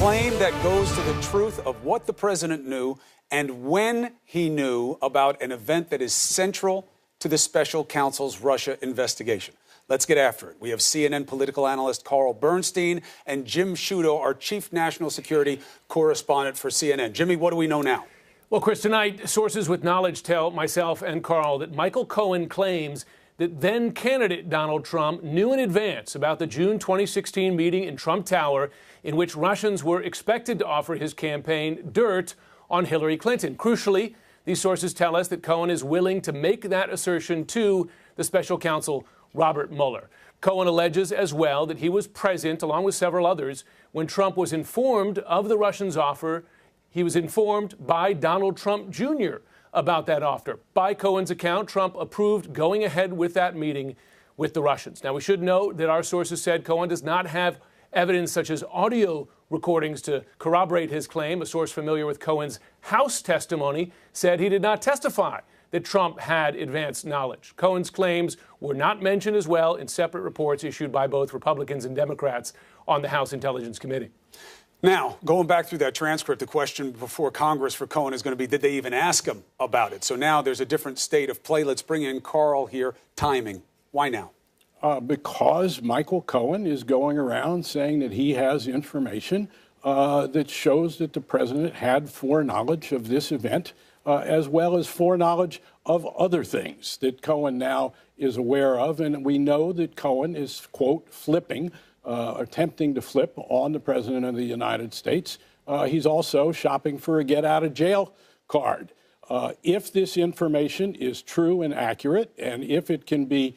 claim that goes to the truth of what the president knew and when he knew about an event that is central to the special counsel's Russia investigation. Let's get after it. We have CNN political analyst Carl Bernstein and Jim Sciutto, our chief national security correspondent for CNN. Jimmy, what do we know now? Well, Chris, tonight, sources with knowledge tell myself and Carl that Michael Cohen claims that then-candidate Donald Trump knew in advance about the June 2016 meeting in Trump Tower in which Russians were expected to offer his campaign dirt on Hillary Clinton. Crucially, these sources tell us that Cohen is willing to make that assertion to the special counsel Robert Mueller. Cohen alleges as well that he was present, along with several others, when Trump was informed of the Russians' offer. He was informed by Donald Trump Jr. about that offer. By Cohen's account, Trump approved going ahead with that meeting with the Russians. Now, we should note that our sources said Cohen does not have evidence such as audio recordings to corroborate his claim. A source familiar with Cohen's House testimony said he did not testify that Trump had advanced knowledge. Cohen's claims were not mentioned as well in separate reports issued by both Republicans and Democrats on the House Intelligence Committee. Now, going back through that transcript, the question before Congress for Cohen is going to be, did they even ask him about it? So now there's a different state of play. Let's bring in Carl here. Timing. Why now? Because Michael Cohen is going around saying that he has information that shows that the president had foreknowledge of this event, as well as foreknowledge of other things that Cohen now is aware of. And we know that Cohen is, quote, flipping, attempting to flip on the president of the United States. He's also shopping for a get-out-of-jail card. If this information is true and accurate, and if it can be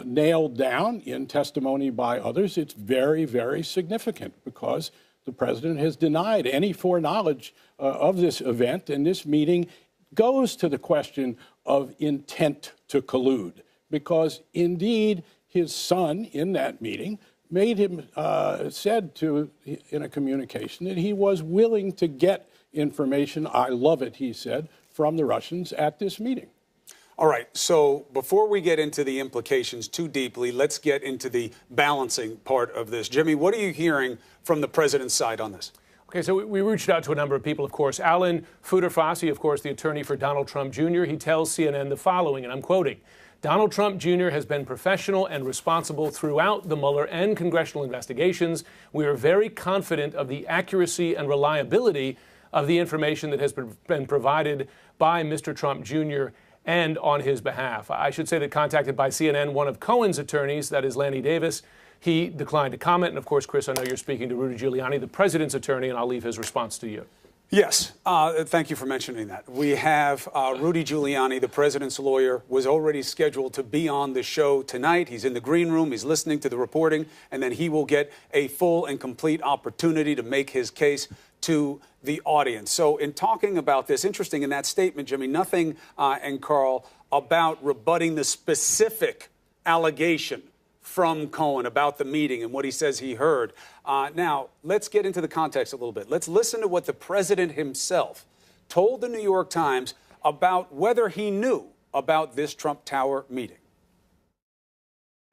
nailed down in testimony by others, it's very, very significant because the president has denied any foreknowledge of this event, and this meeting goes to the question of intent to collude, because indeed his son in that meeting made him, said to, in a communication, that he was willing to get information, I love it, he said, from the Russians at this meeting. All right, so before we get into the implications too deeply, let's get into the balancing part of this. Jimmy, what are you hearing from the president's side on this? Okay, so we reached out to a number of people, of course. Alan Futerfasi, of course, the attorney for Donald Trump Jr., he tells CNN the following, and I'm quoting, Donald Trump Jr. has been professional and responsible throughout the Mueller and congressional investigations. We are very confident of the accuracy and reliability of the information that has been provided by Mr. Trump Jr. and on his behalf. I should say that contacted by CNN, one of Cohen's attorneys, that is Lanny Davis, he declined to comment. And of course, Chris, I know you're speaking to Rudy Giuliani, the president's attorney, and I'll leave his response to you. Yes, thank you for mentioning that. We have Rudy Giuliani, the president's lawyer, was already scheduled to be on the show tonight. He's in the green room. He's listening to the reporting, and then he will get a full and complete opportunity to make his case to the audience. So in talking about this, interesting in that statement, Jimmy, nothing, and Carl, about rebutting the specific allegation from Cohen about the meeting and what he says he heard. Now, let's get into the context a little bit. Let's listen to what the president himself told the New York Times about whether he knew about this Trump Tower meeting.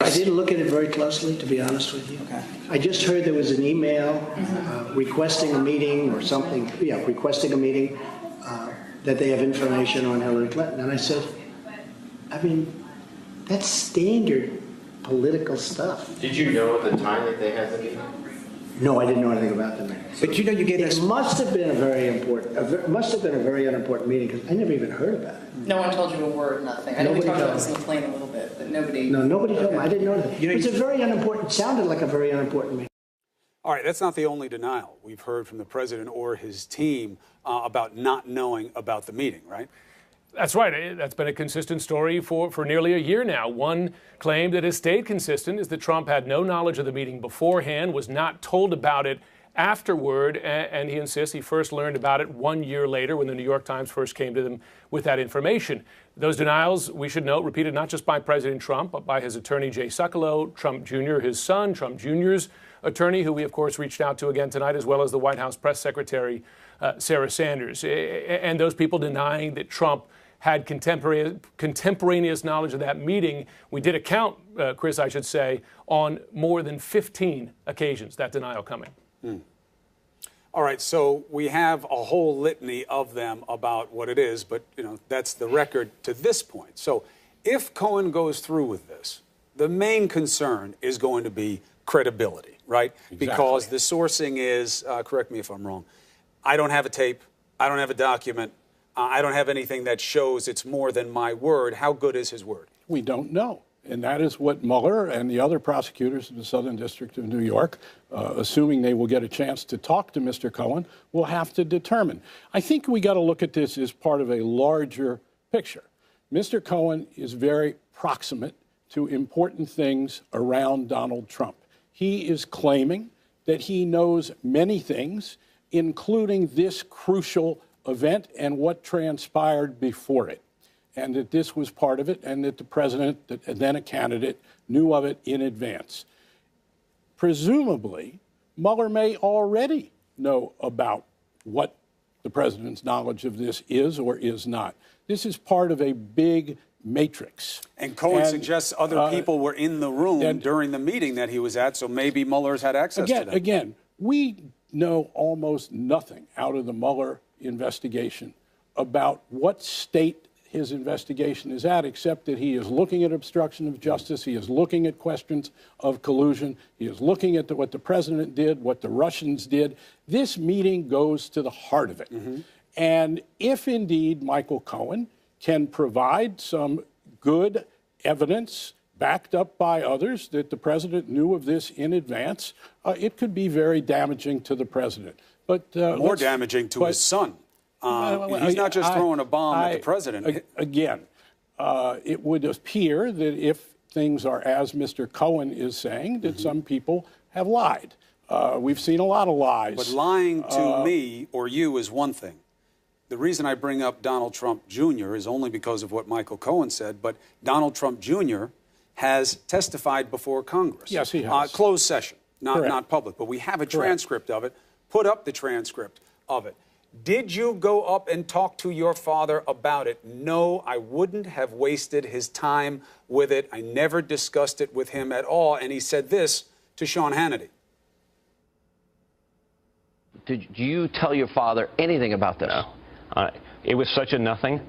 I didn't look at it very closely, to be honest with you. Okay. I just heard there was an email requesting a meeting or something, requesting a meeting, that they have information on Hillary Clinton. And I said, I mean, that's standard political stuff. Did you know at the time that they had the meeting? No, I didn't know anything about the meeting. But you know, you gave us. It must have been a very important, must have been a very unimportant meeting because I never even heard about it. No one told you a word, nothing. I know we talked about this in the plane a little bit, but nobody. No, nobody told me. I didn't know that. You know, it's a very unimportant. Sounded like a very unimportant meeting. All right, that's not the only denial we've heard from the president or his team about not knowing about the meeting, right? That's right. That's been a consistent story for nearly a year now. One claim that has stayed consistent is that Trump had no knowledge of the meeting beforehand, was not told about it afterward, and he insists he first learned about it 1 year later when the New York Times first came to them with that information. Those denials, we should note, repeated not just by President Trump, but by his attorney, Jay Sekulow, Trump Jr., his son, Trump Jr.'s attorney, who we, of course, reached out to again tonight, as well as the White House press secretary, Sarah Sanders. And those people denying that Trump had contemporaneous knowledge of that meeting. We did account, Chris, I should say, on more than 15 occasions, that denial coming. All right, so we have a whole litany of them about what it is, but that's the record to this point. So if Cohen goes through with this, the main concern is going to be credibility, right? Exactly. Because the sourcing is, correct me if I'm wrong, I don't have a tape, I don't have a document, I don't have anything that shows it's more than my word. How good is his word? We don't know. And that is what Mueller and the other prosecutors in the Southern District of New York, assuming they will get a chance to talk to Mr. Cohen, will have to determine. I think we got to look at this as part of a larger picture. Mr. Cohen is very proximate to important things around Donald Trump. He is claiming that he knows many things, including this crucial event and what transpired before it, and that this was part of it, and that the president, then a candidate, knew of it in advance. Presumably, Mueller may already know about what the president's knowledge of this is or is not. This is part of a big matrix. And Cohen suggests other people were in the room during the meeting that he was at, so maybe Mueller's had access to them. Again, we know almost nothing out of the Mueller investigation about what state his investigation is at, except that he is looking at obstruction of justice, he is looking at questions of collusion, he is looking at what the president did, what the Russians did. This meeting goes to the heart of it. Mm-hmm. And if indeed Michael Cohen can provide some good evidence backed up by others that the president knew of this in advance, it could be very damaging to the president. But more damaging to his son. He's not just throwing a bomb at the president. Again, it would appear that if things are as Mr. Cohen is saying, that some people have lied. We've seen a lot of lies. But lying to me or you is one thing. The reason I bring up Donald Trump Jr. is only because of what Michael Cohen said, but Donald Trump Jr. has testified before Congress. Yes, he has. Closed session, not public. But we have a transcript of it. Put up the transcript of it. Did you go up and talk to your father about it? No, I wouldn't have wasted his time with it. I never discussed it with him at all. And he said this to Sean Hannity. Did you tell your father anything about this? No. It was such a nothing.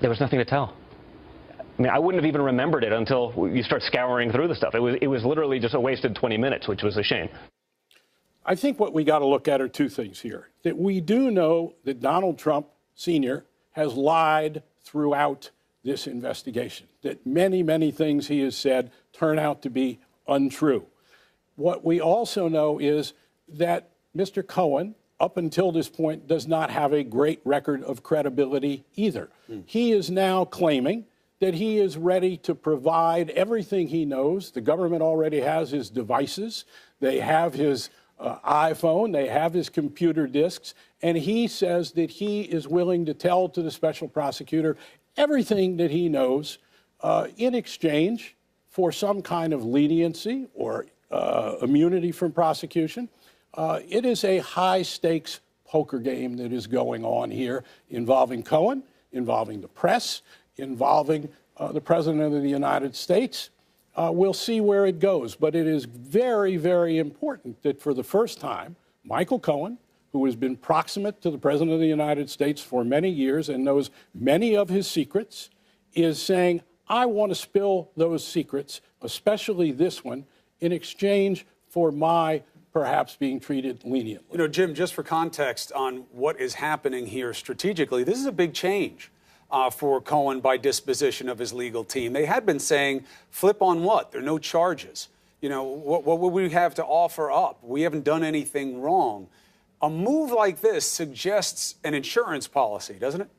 There was nothing to tell. I mean, I wouldn't have even remembered it until you start scouring through the stuff. It was literally just a wasted 20 minutes, which was a shame. I think what we got to look at are two things here. That we do know that Donald Trump Sr. has lied throughout this investigation, that many, many things he has said turn out to be untrue. What we also know is that Mr. Cohen, up until this point, does not have a great record of credibility either. He is now claiming that he is ready to provide everything he knows. The government already has his devices. They have his iPhone, they have his computer disks, and he says that he is willing to tell to the special prosecutor everything that he knows in exchange for some kind of leniency or immunity from prosecution. It is a high-stakes poker game that is going on here involving Cohen, involving the press, involving the President of the United States. We'll see where it goes, but it is very, very important that for the first time, Michael Cohen, who has been proximate to the President of the United States for many years and knows many of his secrets, is saying, I want to spill those secrets, especially this one, in exchange for my perhaps being treated leniently. You know, Jim, just for context on what is happening here strategically, this is a big change for Cohen by disposition of his legal team. They had been saying, flip on what? There are no charges. You know, what would we have to offer up? We haven't done anything wrong. A move like this suggests an insurance policy, doesn't it?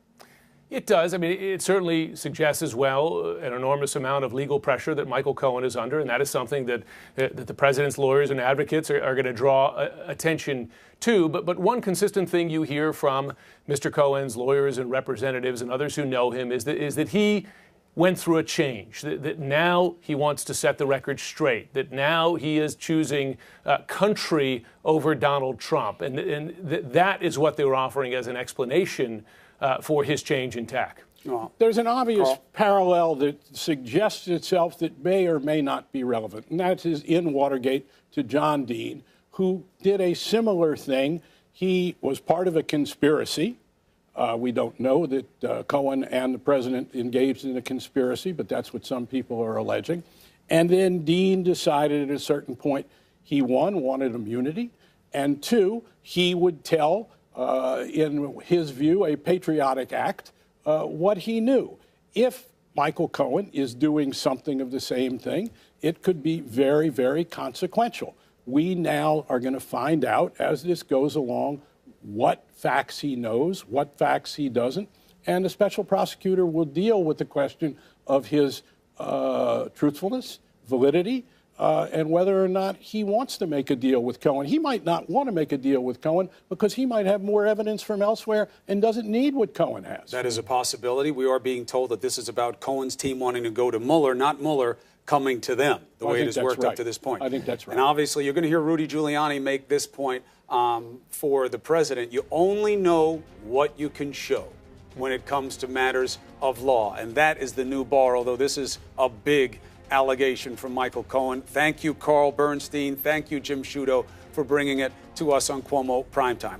It does. I mean, it certainly suggests as well an enormous amount of legal pressure that Michael Cohen is under, and that is something that the president's lawyers and advocates are going to draw attention to. But one consistent thing you hear from Mr. Cohen's lawyers and representatives and others who know him is that he went through a change, that now he wants to set the record straight, that now he is choosing country over Donald Trump, and that is what they were offering as an explanation for his change in tack. There's an obvious parallel that suggests itself that may or may not be relevant, and that is in Watergate to John Dean, who did a similar thing. He was part of a conspiracy. We don't know that Cohen and the president engaged in a conspiracy, but that's what some people are alleging. And then Dean decided at a certain point he, one, wanted immunity, and two, he would tell, in his view, a patriotic act, what he knew. If Michael Cohen is doing something of the same thing, it could be very, very consequential. We now are going to find out as this goes along what facts he knows, what facts he doesn't, and the special prosecutor will deal with the question of his truthfulness, validity, and whether or not he wants to make a deal with Cohen. He might not want to make a deal with Cohen because he might have more evidence from elsewhere and doesn't need what Cohen has. That is a possibility. We are being told that this is about Cohen's team wanting to go to Mueller, not Mueller coming to them, the way it has worked up to this point. I think that's right. And obviously, you're going to hear Rudy Giuliani make this point for the president. You only know what you can show when it comes to matters of law. And that is the new bar, although this is a big allegation from Michael Cohen. Thank you, Carl Bernstein. Thank you, Jim Sciutto, for bringing it to us on Cuomo Primetime.